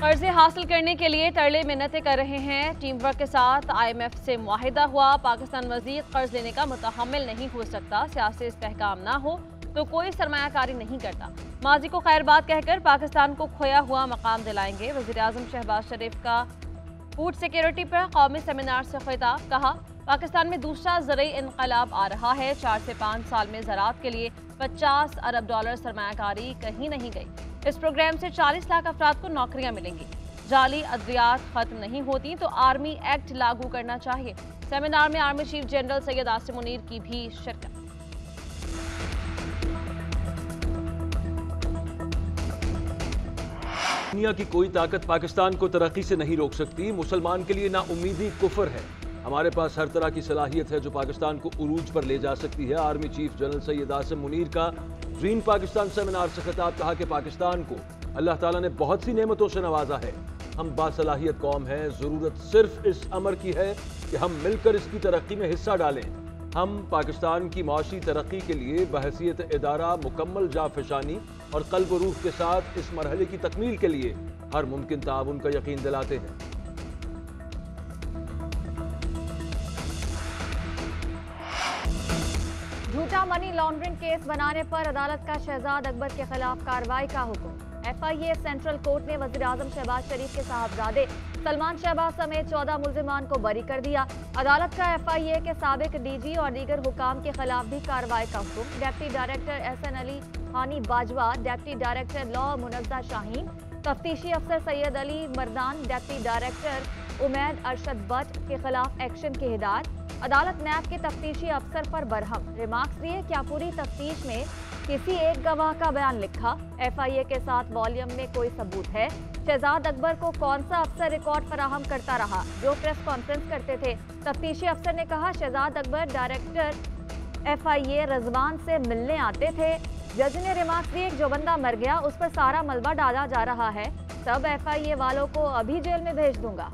कर्जे हासिल करने के लिए तरले मिन्नतें कर रहे हैं। टीम वर्क के साथ IMF से मुआहिदा हुआ। पाकिस्तान मजीद कर्ज लेने का मुतहम्मिल नहीं हो सकता। सियासी इस्तेहकाम ना हो तो कोई सरमायाकारी नहीं करता। माजी को खैरबाद कहकर पाकिस्तान को खोया हुआ मकाम दिलाएंगे। वज़ीर आज़म शहबाज शरीफ का फूड सिक्योरिटी पर कौमी सेमिनार से खिताब। कहा, पाकिस्तान में दूसरा ज़रई इनकलाब आ रहा है। 4 से 5 साल में ज़राअत के लिए $50 अरब सरमायाकारी कहीं नहीं गई। इस प्रोग्राम से 40 लाख अफराद को नौकरियां मिलेंगी। जाली अद्वियात खत्म नहीं होती तो आर्मी एक्ट लागू करना चाहिए। सेमिनार में army chief general Syed Asim Munir की भी शिरकत। दुनिया की कोई ताकत पाकिस्तान को तरक्की से नहीं रोक सकती। मुसलमान के लिए नाउम्मीदी कुफर है। हमारे पास हर तरह की सलाहियत है जो पाकिस्तान को उरूज पर ले जा सकती है। Army chief general Syed Asim Munir का ग्रीन पाकिस्तान सेमिनार से खिताब। कहा कि पाकिस्तान को अल्लाह ताला ने बहुत सी नेमतों से नवाजा है। हम बासलाहियत कौम हैं। ज़रूरत सिर्फ इस अमर की है कि हम मिलकर इसकी तरक्की में हिस्सा डालें। हम पाकिस्तान की माशी तरक्की के लिए बहसीयत इदारा मुकम्मल जाफशानी और कल्ब रूह के साथ इस मरहले की तकमील के लिए हर मुमकिन ताउन का यकीन दिलाते हैं। झूठा मनी लॉन्ड्रिंग केस बनाने पर अदालत का शहजाद अकबर के खिलाफ कार्रवाई का हुक्म। FIA सेंट्रल कोर्ट ने वज़ीर आज़म शहबाज शरीफ के साहबजादे सलमान शहबाज समेत 14 मुल्जिमान को बरी कर दिया। अदालत का FIA के साबिक DG और दीगर हुकाम के खिलाफ भी कार्रवाई का हुक्म। Deputy director SN Ali Hani Bajwa, deputy director law Munazza Shaheen, तफ्तीशी अफसर सैयद अली मर्दान, डिप्टी डायरेक्टर उमैद अरशद बट के खिलाफ एक्शन की हिदायत। अदालत नैब के तफ्तीशी अफसर पर बरहम रिमार्क्स दिए। क्या पूरी तफ्तीश में किसी एक गवाह का बयान लिखा? FIA के साथ वॉल्यूम में कोई सबूत है? शहजाद अकबर को कौन सा अफसर रिकॉर्ड फराहम करता रहा जो प्रेस कॉन्फ्रेंस करते थे? तफ्तीशी अफसर ने कहा, शहजाद अकबर डायरेक्टर FIA रजवान से मिलने आते थे। जज ने रिमार्क्स दिए, जो बंदा मर गया उस पर सारा मलबा डाला जा रहा है। सब FIA वालों को अभी जेल में भेज दूंगा।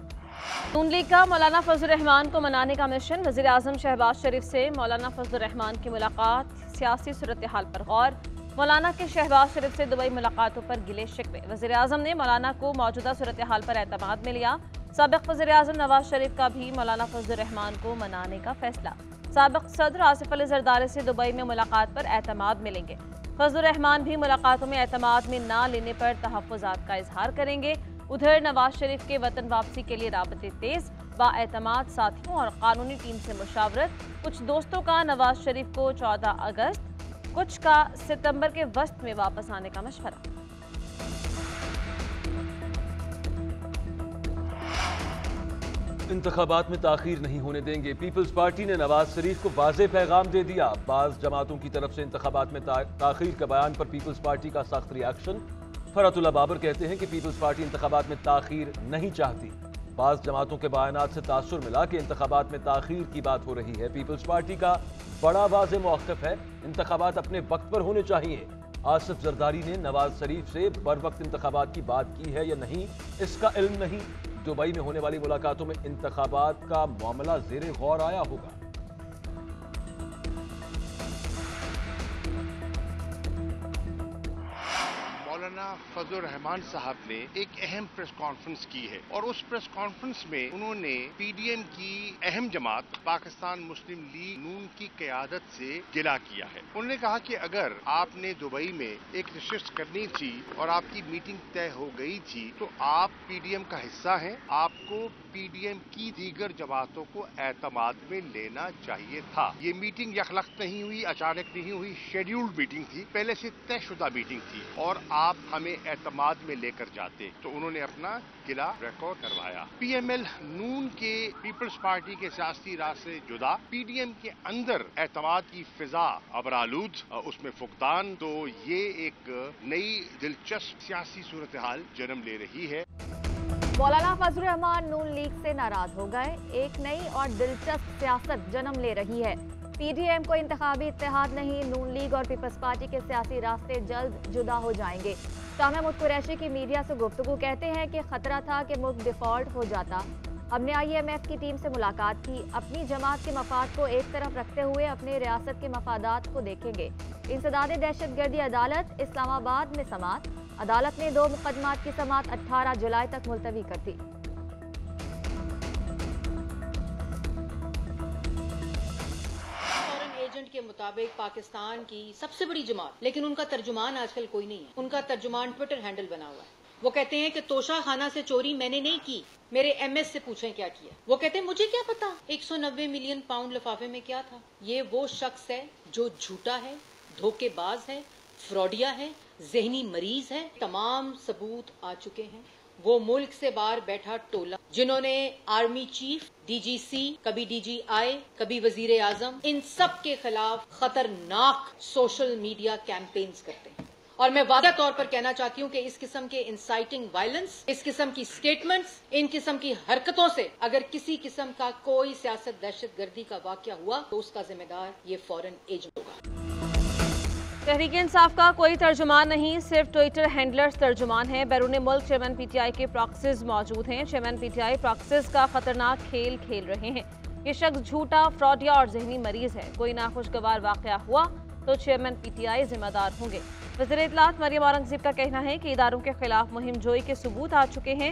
नून लीग का मौलाना फजल रहमान को मनाने का मिशन। वज़ीर आज़म शहबाज शरीफ से मौलाना फजल रहमान की मुलाकात। सियासी सूरत हाल पर गौर। मौलाना के शहबाज शरीफ से दुबई मुलाकातों पर गिले शिकवे। वज़ीर आज़म ने मौलाना को मौजूदा सूरत हाल पर एतमाद में लिया। साबिक़ वज़ीर आज़म नवाज शरीफ का भी मौलाना फजल रहमान को मनाने का फैसला। साबिक़ सदर आसिफ अली जरदारी से दुबई में मुलाकात पर एतमाद मिलेंगे। फजल रहमान भी मुलाकातों में एतमाद में ना लेने पर तहफ़्फ़ुज़ात का इजहार करेंगे। उधर नवाज शरीफ के वतन वापसी के लिए राबते तेज। बाएतमाद साथियों और कानूनी टीम से मुशावरत। कुछ दोस्तों का नवाज शरीफ को 14 अगस्त, कुछ का सितंबर के वस्त में वापस आने का मशवरा। इंतखाबात में ताखीर नहीं होने देंगे। पीपल्स पार्टी ने नवाज शरीफ को वाज़ेह पैगाम दे दिया। बाज़ जमातों की तरफ से इंतखाबात में ताखीर के बयान पर पीपल्स पार्टी का सख्त रिएक्शन। फरतुल्लाह बाबर कहते हैं कि पीपल्स पार्टी इंतखाबात में ताखीर नहीं चाहती। बाज़ जमातों के बयानात से तासुर मिला कि इंतखाबात में ताखीर की बात हो रही है। पीपल्स पार्टी का बड़ा वाज़ेह मौक़िफ़ है, इंतखाबात अपने वक्त पर होने चाहिए। आसिफ जरदारी ने नवाज शरीफ से बर वक्त इंतखाबात की बात की है या नहीं, इसका इल्म नहीं। दुबई में होने वाली मुलाकातों में इंतखाबात का मामला ज़ेरे गौर आया होगा। मौलाना फजल रहमान साहब ने एक अहम प्रेस कॉन्फ्रेंस की है और उस प्रेस कॉन्फ्रेंस में उन्होंने PDM की अहम जमात पाकिस्तान मुस्लिम लीग नून की क़यादत से गिला किया है। उन्होंने कहा कि अगर आपने दुबई में एक नशिस्त करनी थी और आपकी मीटिंग तय हो गई थी तो आप PDM का हिस्सा हैं, आपको PDM की दीगर जमातों को एतमाद में लेना चाहिए था। ये मीटिंग यकलख्त नहीं हुई, अचानक नहीं हुई, शेड्यूल्ड मीटिंग थी, पहले से तयशुदा मीटिंग थी और आप हमें एतमाद में लेकर जाते। तो उन्होंने अपना किला रिकॉर्ड करवाया। PML नून के पीपल्स पार्टी के सियासी राह से जुदा, PDM के अंदर एतमाद की फिजा अबरालूद, उसमें फुकदान, तो ये एक नई दिलचस्प सियासी सूरत हाल जन्म ले रही है। मौलाना फजल रहमान नून लीग से नाराज हो गए। एक नई और दिलचस्प सियासत जन्म ले रही है। PDM को इंतखाबी इत्तेहाद नहीं, नून लीग और पीपल्स पार्टी के सियासी रास्ते जल्द जुदा हो जाएंगे। शाह महमूद कुरैशी की मीडिया से गुफ्तगू कहते हैं कि खतरा था कि मुल्क डिफॉल्ट हो जाता। हमने IMF की टीम से मुलाकात की, अपनी जमात के मफाद को एक तरफ रखते हुए अपने रियासत के मफादात को देखेंगे। इंसदाद दहशतगर्दी अदालत, इस्लामाबाद में समात, अदालत ने 2 मुकदमात की समाअत 18 जुलाई तक मुलतवी कर दी। एजेंट के मुताबिक पाकिस्तान की सबसे बड़ी जमात, लेकिन उनका तर्जुमान आजकल कोई नहीं है। उनका तर्जुमान ट्विटर हैंडल बना हुआ है। वो कहते हैं कि तोशा खाना से चोरी मैंने नहीं की, मेरे एमएस से पूछें क्या किया। वो कहते हैं मुझे क्या पता 190 मिलियन पाउंड लिफाफे में क्या था। ये वो शख्स है जो झूठा है, धोखेबाज है, फ्रॉडिया है, जहनी मरीज है। तमाम सबूत आ चुके हैं। वो मुल्क से बाहर बैठा टोला जिन्होंने आर्मी चीफ, डीजीसी, कभी डीजीआई, कभी वजीर आजम, इन सब के खिलाफ खतरनाक सोशल मीडिया कैंपेन्स करते हैं। और मैं वादा तौर पर कहना चाहती हूँ कि इस किस्म के इंसाइटिंग वायलेंस, इस किस्म की स्टेटमेंट्स, इन किस्म की हरकतों से अगर किसी किस्म का कोई सियासत दहशतगर्दी का वाकया हुआ तो उसका जिम्मेदार ये फॉरेन एजेंट होगा। तहरीक इंसाफ का कोई तर्जुमान नहीं, सिर्फ ट्विटर हैंडलर्स तर्जुमान हैं। बैरून मुल्क चेयरमैन पीटीआई के प्रॉक्सीज मौजूद हैं। चेयरमैन पीटीआई प्रॉक्सीज का खतरनाक खेल खेल रहे हैं। ये शख्स झूठा, फ्रॉडिया और जहनी मरीज है। कोई नाखुशगवार वाकया हुआ तो चेयरमैन पीटीआई जिम्मेदार होंगे। वज़ीर इत्तलात मरियम औरंगज़ेब का कहना है कि इदारों के खिलाफ मुहिम जोई के सबूत आ चुके हैं।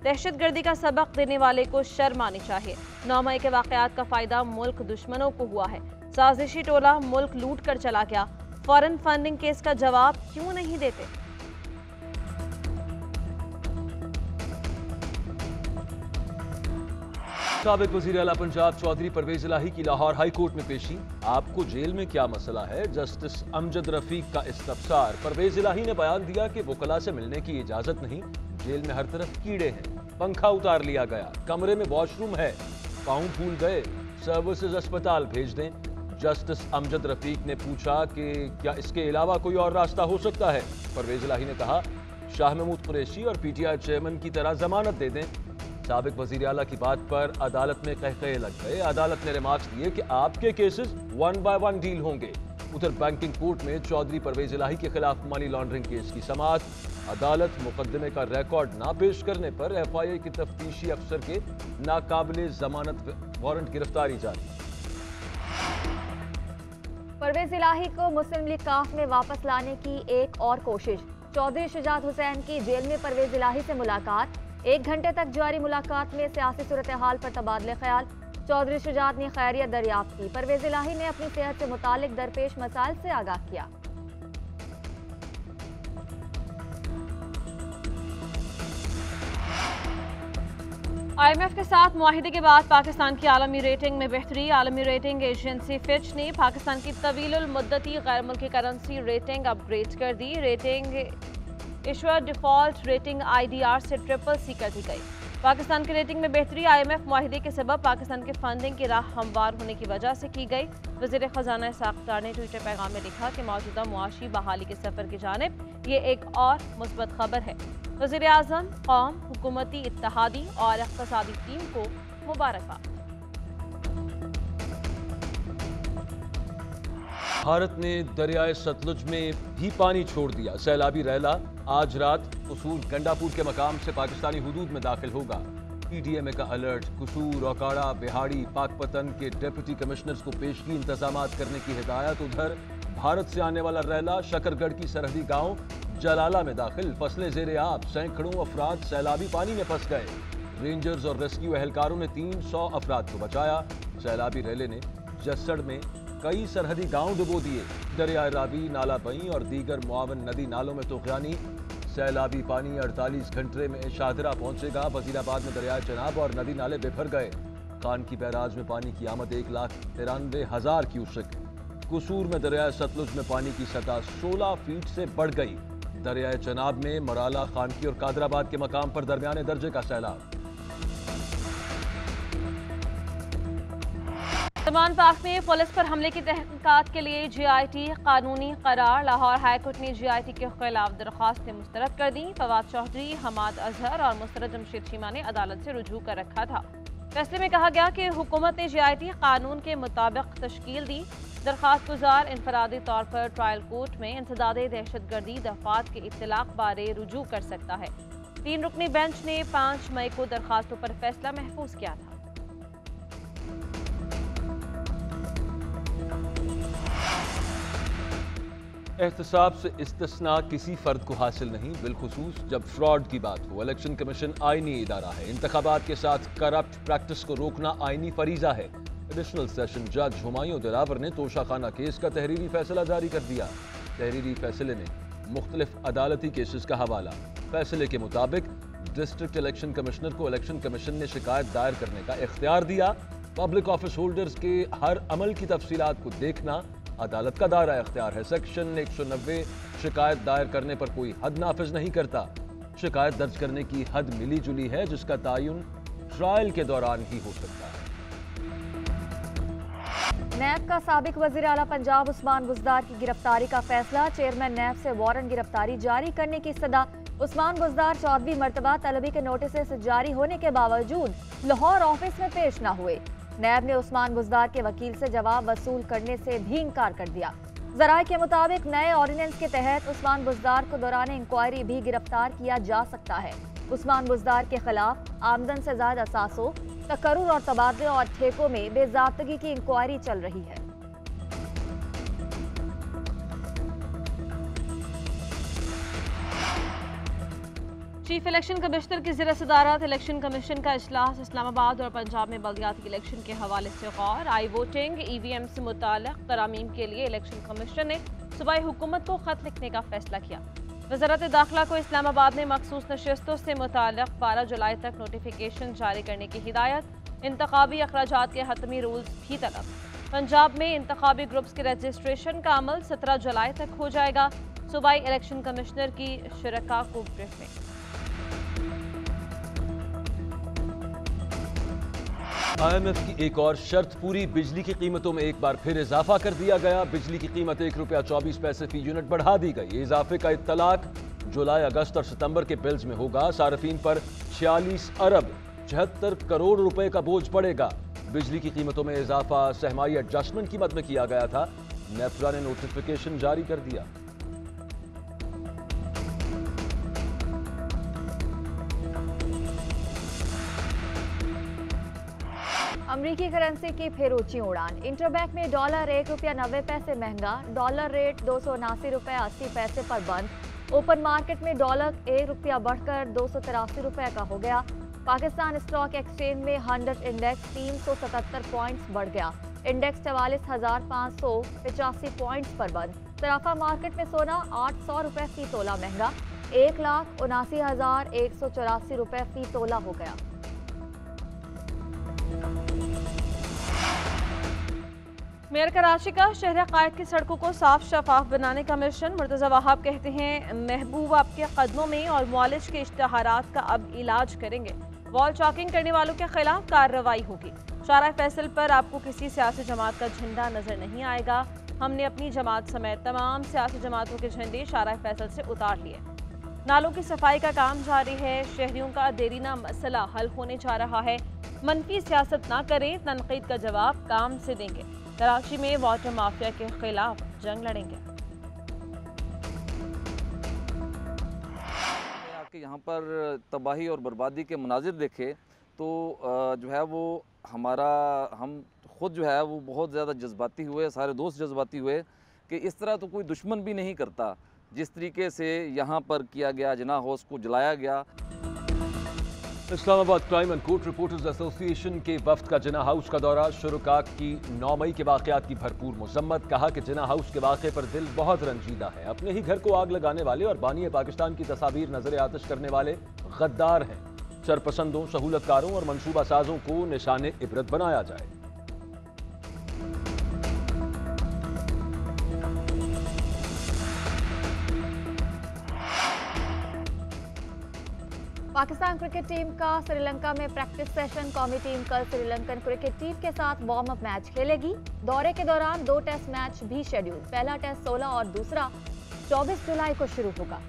दहशतगर्दी का सबक देने वाले को शर्म आनी चाहिए। 9 मई के वाकयात का फायदा मुल्क दुश्मनों को हुआ है। साजिशी टोला मुल्क लूट कर चला गया। फॉरेन फंडिंग केस का जवाब क्यों नहीं देते? साबिक वजीर आला पंजाब चौधरी परवेज इलाही की लाहौर हाई कोर्ट में पेशी। आपको जेल में क्या मसला है? जस्टिस अमजद रफीक का इस्तफसार। परवेज इलाही ने बयान दिया कि वकला से मिलने की इजाजत नहीं, जेल में हर तरफ कीड़े हैं, पंखा उतार लिया गया, कमरे में वॉशरूम है, पाँव फूल गए, सर्विसेज अस्पताल भेज दें। जस्टिस अमजद रफीक ने पूछा कि क्या इसके अलावा कोई और रास्ता हो सकता है। परवेज इलाही ने कहा शाह महमूद कुरैशी और पीटीआई चेयरमैन की तरह जमानत दे दें। साबिक वजीर आला की बात पर अदालत में कहकहे लग गए। अदालत ने रिमार्क्स दिए कि आपके केसेस 1 बाय 1 डील होंगे। उधर बैंकिंग कोर्ट में चौधरी परवेज इलाही के खिलाफ मनी लॉन्ड्रिंग केस की समाअत। अदालत मुकदमे का रिकॉर्ड ना पेश करने पर एफआईए की तफ्तीशी अफसर के नाकाबिले जमानत वारंट गिरफ्तारी जारी। परवेज इलाही को मुस्लिम लीग काफ में वापस लाने की एक और कोशिश। चौधरी शुजात हुसैन की जेल में परवेज इलाही से मुलाकात। 1 घंटे तक जारी मुलाकात में सियासी सूरत हाल पर तबादले ख्याल। चौधरी शुजात ने खैरियत दरियाफ्त की। परवेज इलाही ने अपनी सेहत से मुतालिक दरपेश मसाइल से आगाह किया। IMF के साथ मुआहिदे के बाद पाकिस्तान की आलमी रेटिंग में बेहतरी। आलमी रेटिंग एजेंसी फिच ने पाकिस्तान की तवीलुल मुद्दती गैर मुल्की करेंसी रेटिंग अपग्रेड कर दी। Rating issuer default rating IDR से CCC कर दी गई। पाकिस्तान की रेटिंग में बेहतरी IMF मुआहिदे के सबब पाकिस्तान के फंडिंग की राह हमवार होने की वजह से की गई। वज़ीर ख़जाना इसहाक़ डार ने ट्विटर पैगाम में लिखा कि मौजूदा मुआशी बहाली के सफ़र की जानिब ये एक और मुस्बत खबर है। वज़ीर आज़म, कौम, हुकूमती इत्तेहादी और इक़्तिसादी टीम को मुबारकबाद। भारत ने दरियाए सतलुज में भी पानी छोड़ दिया। सैलाबी रैला आज रात कसूर गंडापुर के मकाम से पाकिस्तानी हुदूद में दाखिल होगा। PDMA का अलर्ट। कसूर, ओकाड़ा, बिहाड़ी, पाकपतन के डिप्टी कमिश्नर्स को पेशगी इंतजाम करने की हिदायत। उधर भारत से आने वाला रैला शकरगढ़ की सरहदी गांव जलाला में दाखिल। फसलें ज़ेरे आब, सैकड़ों अफराद सैलाबी पानी में फंस गए। रेंजर्स और रेस्क्यू एहलकारों ने 300 अफराद को बचाया। सैलाबी रैले ने जसड़ में कई सरहदी गांव डुबो दिए। दरियाए रावी, नाला बई और दीगर मुआवन नदी नालों में तुग़यानी। सैलाबी पानी 48 घंटे में शाहदरा पहुंचेगा। वजीराबाद में दरियाए चनाब और नदी नाले बेभर गए। खान की बैराज में पानी की आमद 1,93,000 क्यूसेक। कसूर में दरियाए सतलुज में पानी की सतह 16 फीट से बढ़ गई। दरियाए चनाब में मराला, खानकी और कादराबाद के मकाम पर दरमियाने दर्जे का सैलाब। सलमान पार्क में पुलिस पर हमले की तहकीकात के लिए GIT कानूनी करार। लाहौर हाईकोर्ट ने GIT के खिलाफ दरख्वास्तें मुस्तरद कर दी। फवाद चौधरी, हमाद अजहर और मुस्तरद जमशेद चीमा ने अदालत से रुजू कर रखा था। फैसले में कहा गया कि हुकूमत ने GIT कानून के मुताबिक तश्कील दी। दरख्वास्त गुजार इनफरादी तौर पर ट्रायल कोर्ट में इंसदादे दहशतगर्दी दफात के इत्तलाक बारे रुजू कर सकता है। 3 रुकनी बेंच ने 5 मई को दरख्वास्तों पर फैसला महफूज किया था। एहतसाब से इस्तिस्ना किसी फर्द को हासिल नहीं, बिलखुसूस जब फ्रॉड की बात हो। इलेक्शन कमीशन आईनी इदारा है, इंतखाबात के साथ करप्ट प्रैक्टिस को रोकना आईनी फरीजा है। एडिशनल सेशन जज हुमायूं दिलावर ने तोशाखाना केस का तहरीरी फैसला जारी कर दिया। तहरीरी फैसले में मुख्तलिफ अदालती केसेस का हवाला। फैसले के मुताबिक डिस्ट्रिक्ट इलेक्शन कमिश्नर को इलेक्शन कमीशन ने शिकायत दायर करने का इख्तियार दिया। पब्लिक ऑफिस होल्डर्स के हर अमल की तफसीलात को देखना अदालत का दायरा इख्तियार है। सेक्शन 190 शिकायत दायर करने पर कोई हद नाफिज नहीं करता। शिकायत दर्ज करने की हद मिली जुली है, जिसका तायुन ट्रायल के दौरान ही हो सकता है। नैब का साबिक वजीर आला पंजाब उस्मान बुज़दार की गिरफ्तारी का फैसला। चेयरमैन नैब से वारंट गिरफ्तारी जारी करने की सदा। उस्मान बुज़दार 14वीं मरतबा तलबी के नोटिस जारी होने के बावजूद लाहौर ऑफिस में पेश न हुए। नैब ने उस्मान बुज़दार के वकील से जवाब वसूल करने से भी इनकार कर दिया। ज़राए के मुताबिक नए ऑर्डिनेंस के तहत उस्मान बुज़दार को दौरान इंक्वायरी भी गिरफ्तार किया जा सकता है। उस्मान बुज़दार के खिलाफ आमदन से ज़ायद असासों, तकर्रुर और तबादले और ठेकों में बेज़ाब्तगी की इंक्वायरी चल रही है। चीफ इलेक्शन कमिश्नर की ज़िर सदारत इलेक्शन कमीशन का इजलास। इस्लामाबाद और पंजाब में बल्दियाती इलेक्शन के हवाले से गौर। आई वोटिंग EVM से मुताल्लिक़ तरामीम के लिए इलेक्शन कमीशन ने सूबाई हुकूमत को खत लिखने का फैसला किया। वज़ारत दाखिला को इस्लामाबाद में मखसूस नशिस्तों से मुताल्लिक़ 12 जुलाई तक नोटिफिकेशन जारी करने की हिदायत। इंतखाबी अखराजात के हतमी रूल्स भी तलब। पंजाब में इंतखाबी ग्रुप्स के रजिस्ट्रेशन का अमल 17 जुलाई तक हो जाएगा। सूबाई इलेक्शन कमिश्नर की शुरका को ब्रीफिंग। IMF की एक और शर्त पूरी। बिजली की कीमतों में एक बार फिर इजाफा कर दिया गया। बिजली की कीमत ₹1.24 फी यूनिट बढ़ा दी गई। इजाफे का इत्तलाक जुलाई, अगस्त और सितंबर के बिल्स में होगा। सार्फिन पर 46 अरब 76 करोड़ रुपए का बोझ पड़ेगा। बिजली की कीमतों में इजाफा सहमाई एडजस्टमेंट कीमत में किया गया था। नेफ्रा ने नोटिफिकेशन जारी कर दिया। अमरीकी करेंसी की फिर ऊंची उड़ान। इंटरबैंक में डॉलर ₹1.90 महंगा। डॉलर रेट ₹279.80 पर बंद। ओपन मार्केट में डॉलर ₹1 बढ़कर ₹283 का हो गया। पाकिस्तान स्टॉक एक्सचेंज में 100 इंडेक्स 377 पॉइंट्स बढ़ गया। इंडेक्स 44,585 पॉइंट्स पर बंद। सराफा मार्केट में सोना ₹800 फी तोला महंगा। 1,79,184 फी तोला हो गया। मेयर कराची का शहर कायद की सड़कों को साफ शफाफ बनाने का मिशन। मुर्तज़ा वहाब कहते हैं महबूब आपके कदमों में और मुआलिज के इश्तहारात का अब इलाज करेंगे। वॉल चॉकिंग करने वालों के खिलाफ कार्रवाई होगी। शारा फैसल पर आपको किसी सियासी जमात का झंडा नजर नहीं आएगा। हमने अपनी जमात समेत तमाम सियासी जमातों के झंडे शारा फैसल से उतार लिए। नालों की सफाई का काम जारी है। शहरियों का देरीना मसला हल होने जा रहा है। मनफी सियासत ना करें, तनकीद का जवाब काम से देंगे। कराची में वाटर माफिया के खिलाफ जंग लड़ेंगे। आके यहाँ पर तबाही और बर्बादी के मनाजिर देखे तो जो है वो हम खुद जो है वो बहुत ज़्यादा जज्बाती हुए, सारे दोस्त जज्बाती हुए कि इस तरह तो कोई दुश्मन भी नहीं करता। जिस तरीके से यहाँ पर किया गया, जना हाउस को जलाया गया। Islamabad crime and court reporters association के वफ्द का जिना हाउस का दौरा। शुरुका की 9 मई के वाक़यात की भरपूर मजम्मत। कहा कि जिना हाउस के वाक़े पर दिल बहुत रंजीदा है। अपने ही घर को आग लगाने वाले और बानी पाकिस्तान की तस्वीर नजर आतिश करने वाले गद्दार हैं। शरपसंदों, सहूलतकारों और मनसूबा साजों को निशाने इबरत बनाया जाए। पाकिस्तान क्रिकेट टीम का श्रीलंका में प्रैक्टिस सेशन। कौमी टीम कल श्रीलंकन क्रिकेट टीम के साथ वार्म अप मैच खेलेगी। दौरे के दौरान 2 टेस्ट मैच भी शेड्यूल। पहला टेस्ट 16 और दूसरा 24 जुलाई को शुरू होगा।